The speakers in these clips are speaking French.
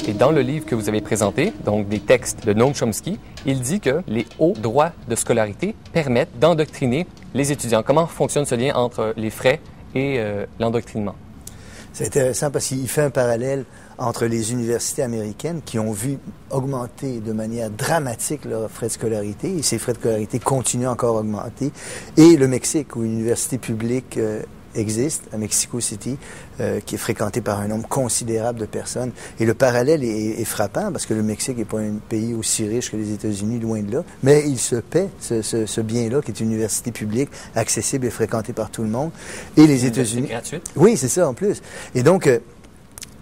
Et dans le livre que vous avez présenté, donc des textes de Noam Chomsky, il dit que les hauts droits de scolarité permettent d'endoctriner les étudiants. Comment fonctionne ce lien entre les frais et l'endoctrinement? C'est intéressant parce qu'il fait un parallèle entre les universités américaines qui ont vu augmenter de manière dramatique leurs frais de scolarité, et ces frais de scolarité continuent encore à augmenter, et le Mexique, où une université publique existe, à Mexico City, qui est fréquentée par un nombre considérable de personnes. Et le parallèle est frappant, parce que le Mexique n'est pas un pays aussi riche que les États-Unis, loin de là, mais il se paie ce bien-là, qui est une université publique, accessible et fréquentée par tout le monde. Et les États-Unis... gratuite? Oui, c'est ça, en plus. Et donc...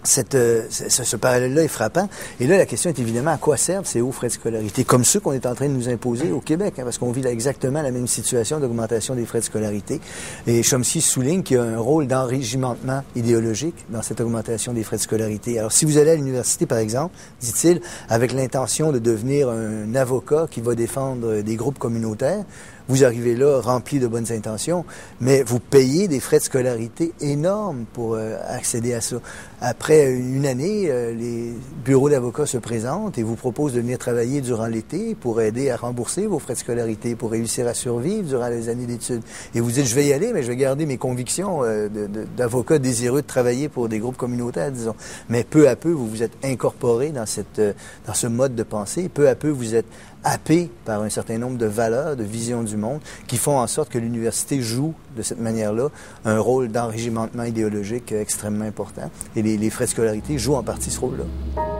ce parallèle-là est frappant. Et là, la question est évidemment à quoi servent ces hauts frais de scolarité, comme ceux qu'on est en train de nous imposer au Québec, parce qu'on vit là exactement la même situation d'augmentation des frais de scolarité. Et Chomsky souligne qu'il y a un rôle d'enrégimentement idéologique dans cette augmentation des frais de scolarité. Alors, si vous allez à l'université, par exemple, dit-il, avec l'intention de devenir un avocat qui va défendre des groupes communautaires, vous arrivez là rempli de bonnes intentions, mais vous payez des frais de scolarité énormes pour accéder à ça. Après une année, les bureaux d'avocats se présentent et vous proposent de venir travailler durant l'été pour aider à rembourser vos frais de scolarité, pour réussir à survivre durant les années d'études. Et vous dites, je vais y aller, mais je vais garder mes convictions d'avocat désireux de travailler pour des groupes communautaires, disons. Mais peu à peu, vous vous êtes incorporé dans ce mode de pensée. Peu à peu, vous êtes happé par un certain nombre de valeurs, de visions du monde, qui font en sorte que l'université joue de cette manière-là un rôle d'enrégimentement idéologique extrêmement important. Et les frais de scolarité jouent en partie ce rôle-là.